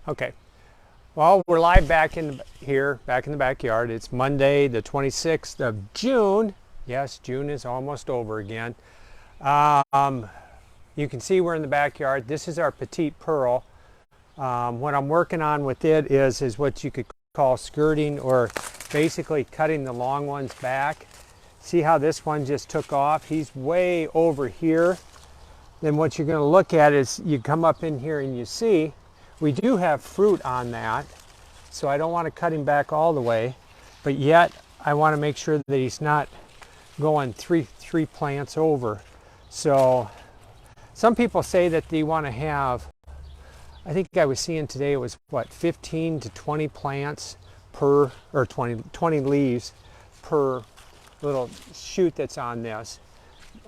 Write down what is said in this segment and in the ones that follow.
Okay. Well, we're live back in here, back in the backyard. It's Monday, the 26th of June. Yes, June is almost over again. You can see we're in the backyard. This is our petite pearl. What I'm working on with it is what you could call skirting, or basically cutting the long ones back. See how this one just took off? He's way over here. Then what you're going to look at is you come up in here and you see we do have fruit on that, so I don't want to cut him back all the way, but yet I want to make sure that he's not going three plants over. So some people say that they want to have, I think I was seeing today it was what, 15 to 20 plants per, or 20 leaves per little shoot that's on this.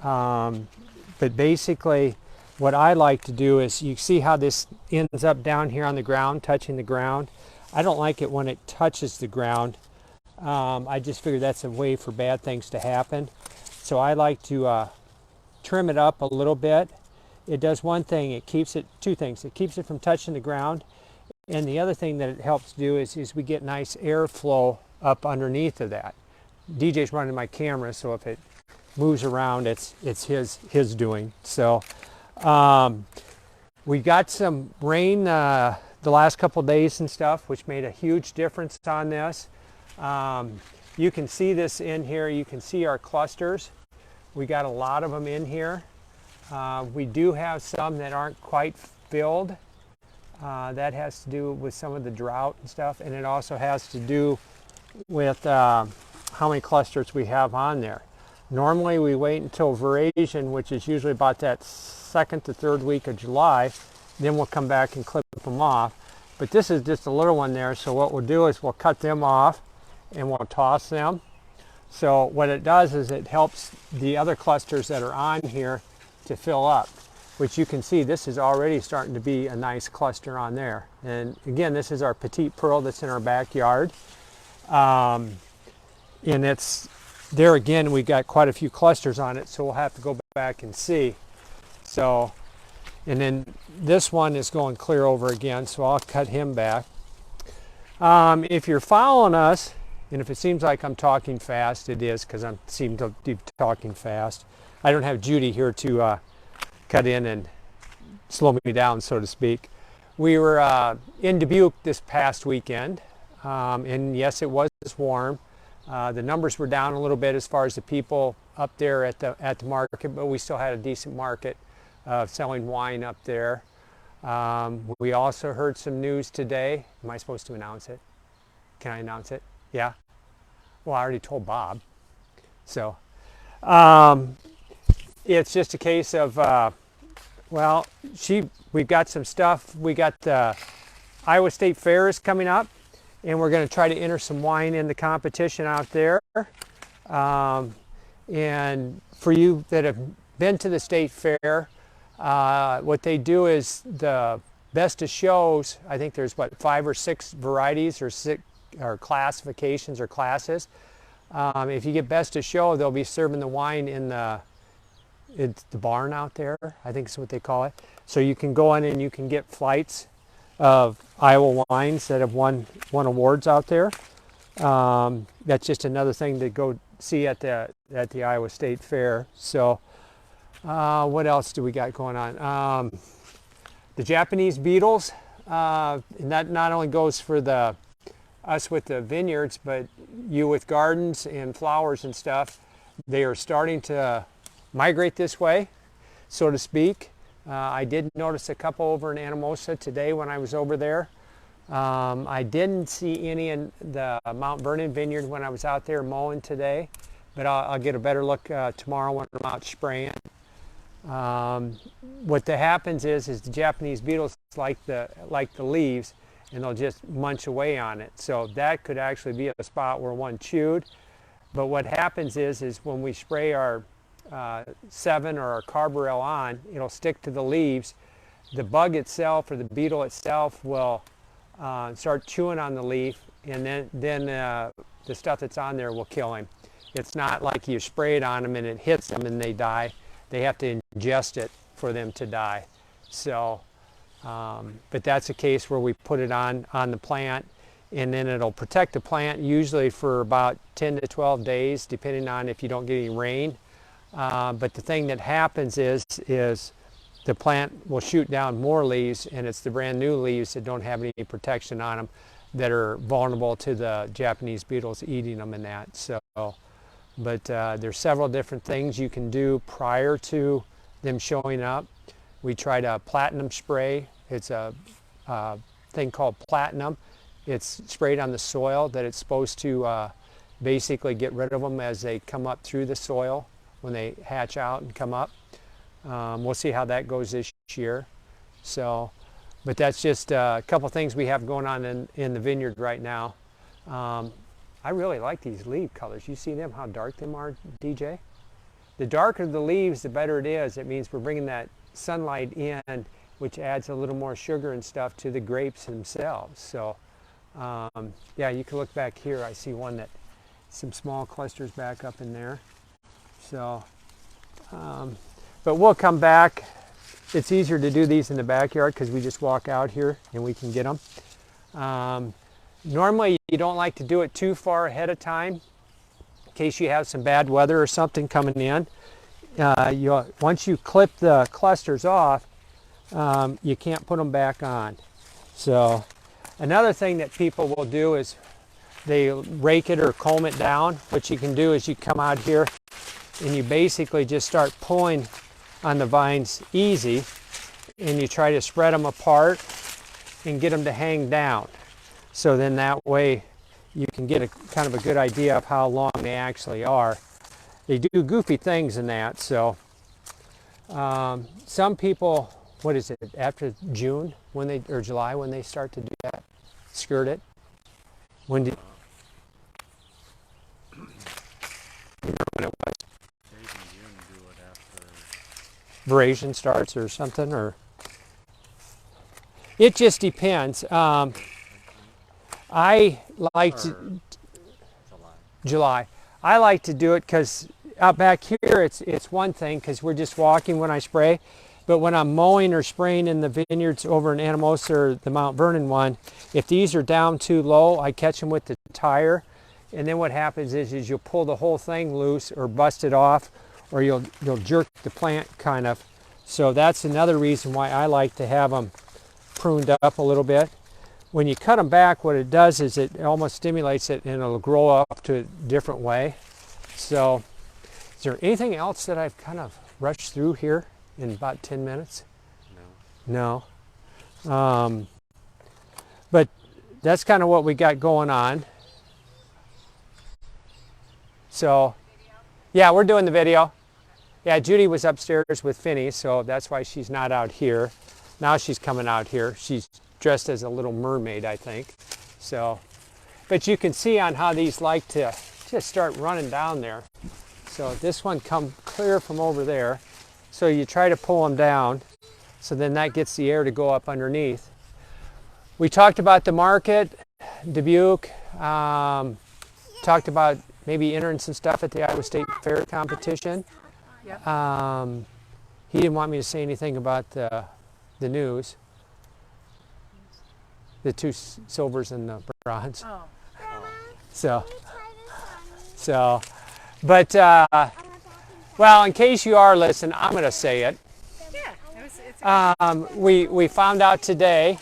But basically what I like to do is, you see how this ends up down here on the ground, touching the ground. I don't like it when it touches the ground. I just figure that's a way for bad things to happen. So I like to trim it up a little bit. It does one thing, it keeps it, two things. It keeps it from touching the ground. And the other thing that it helps do is we get nice airflow up underneath of that. DJ's running my camera, so if it moves around, it's his doing. So we got some rain the last couple days and stuff, which made a huge difference on this. You can see this in here. You can see our clusters. We got a lot of them in here. We do have some that aren't quite filled. That has to do with some of the drought and stuff, and it also has to do with how many clusters we have on there. Normally we wait until veraison, which is usually about that second to third week of July, then we'll come back and clip them off. But this is just a little one there, so what we'll do is we'll cut them off and we'll toss them. So what it does is it helps the other clusters that are on here to fill up, which you can see this is already starting to be a nice cluster on there. And again, this is our petite pearl that's in our backyard. And it's there again, we got quite a few clusters on it, so we'll have to go back and see. So, and then this one is going clear over again, so I'll cut him back. If you're following us, and if it seems like I'm talking fast, it is because I seem to be talking fast. I don't have Judy here to cut in and slow me down, so to speak. We were in Dubuque this past weekend, and yes, it was warm. The numbers were down a little bit as far as the people up there at the market, but we still had a decent market of selling wine up there. We also heard some news today. Am I supposed to announce it? Can I announce it? Yeah? Well, I already told Bob. So it's just a case of, well, we've got some stuff. We got the Iowa State Fair is coming up, and we're going to try to enter some wine in the competition out there. And for you that have been to the state fair, what they do is the best of shows. I think there's what, 5 or 6 varieties or classifications or classes. If you get best of show, they'll be serving the wine in it's the barn out there, I think is what they call it. So you can go in and you can get flights of Iowa wines that have won awards out there. That's just another thing to go see at the Iowa State Fair. So what else do we got going on? The Japanese beetles, and that not only goes for us with the vineyards, but you with gardens and flowers and stuff. They are starting to migrate this way, so to speak. I did notice a couple over in Anamosa today when I was over there. I didn't see any in the Mount Vernon vineyard when I was out there mowing today, but I'll get a better look tomorrow when I'm out spraying. What happens is the Japanese beetles like the leaves, and they'll just munch away on it. So that could actually be a spot where one chewed. But what happens is when we spray our 7 or our carbaryl on, it'll stick to the leaves. The bug itself or the beetle itself will start chewing on the leaf, and then the stuff that's on there will kill him. It's not like you spray it on them and it hits them and they die. They have to ingest it for them to die. So But that's a case where we put it on the plant, and then it'll protect the plant usually for about 10 to 12 days, depending on if you don't get any rain. But the thing that happens is the plant will shoot down more leaves, and it's the brand new leaves that don't have any protection on them that are vulnerable to the Japanese beetles eating them and that. So, but there's several different things you can do prior to them showing up. We tried a platinum spray. It's a thing called platinum. It's sprayed on the soil that it's supposed to basically get rid of them as they come up through the soil when they hatch out and come up. We'll see how that goes this year. So, but that's just a couple things we have going on in the vineyard right now. I really like these leaf colors. You see them, how dark them are, DJ? The darker the leaves, the better it is. It means we're bringing that sunlight in, which adds a little more sugar and stuff to the grapes themselves. So, yeah, you can look back here. I see one that, some small clusters back up in there. So, but we'll come back. It's easier to do these in the backyard because we just walk out here and we can get them. Normally, you don't like to do it too far ahead of time in case you have some bad weather or something coming in. Once you clip the clusters off, you can't put them back on. So another thing that people will do is they rake it or comb it down. What you can do is you come out here and you basically just start pulling on the vines easy, and you try to spread them apart and get them to hang down. So then that way you can get a kind of a good idea of how long they actually are. They do goofy things in that. So some people, what is it, after June when they, or July when they start to do that, skirt it? When did you remember when it was? Veraison starts or something, or it just depends. I like to July. I like to do it because out back here it's one thing because we're just walking when I spray, but when I'm mowing or spraying in the vineyards over in Anamosa or the Mount Vernon one, if these are down too low, I catch them with the tire, and then what happens is you'll pull the whole thing loose or bust it off, or you'll jerk the plant kind of. So that's another reason why I like to have them pruned up a little bit. When you cut them back, what it does is it almost stimulates it and it'll grow up to a different way. So is there anything else that I've kind of rushed through here in about 10 minutes? No. But that's kind of what we got going on. So yeah, we're doing the video. Yeah, Judy was upstairs with Finney, so that's why she's not out here. Now she's coming out here. She's dressed as a little mermaid, I think. So, but you can see on how these like to just start running down there. So this one come clear from over there. So you try to pull them down, so then that gets the air to go up underneath. We talked about the market, Dubuque, talked about maybe entering some stuff at the Iowa State Fair competition. Yep. He didn't want me to say anything about the news, the two silvers and the bronze. Oh. So, but well, in case you are listening, I'm going to say it. Yeah, we found out today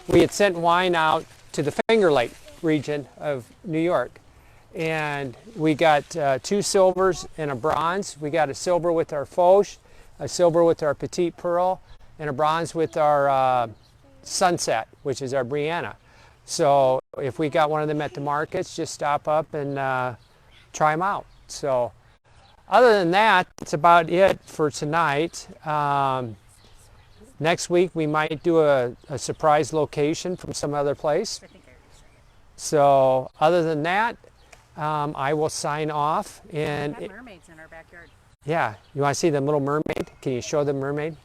we had sent wine out to the Finger Lake region of New York. And we got 2 silvers and a bronze. We got a silver with our Foch, a silver with our Petite Pearl, and a bronze with our Sunset, which is our Brianna. So if we got one of them at the markets, just stop up and try them out. So other than that, that's about it for tonight. Next week we might do a surprise location from some other place. So other than that, I will sign off. And we have mermaids in our backyard. Yeah, you want to see the little mermaid? Can you show the mermaid?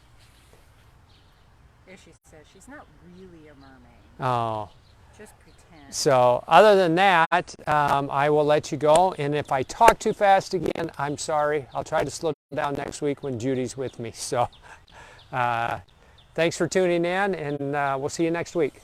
There she says she's not really a mermaid. Oh. Just pretend. So other than that, I will let you go. And if I talk too fast again, I'm sorry. I'll try to slow down next week when Judy's with me. So Thanks for tuning in, and we'll see you next week.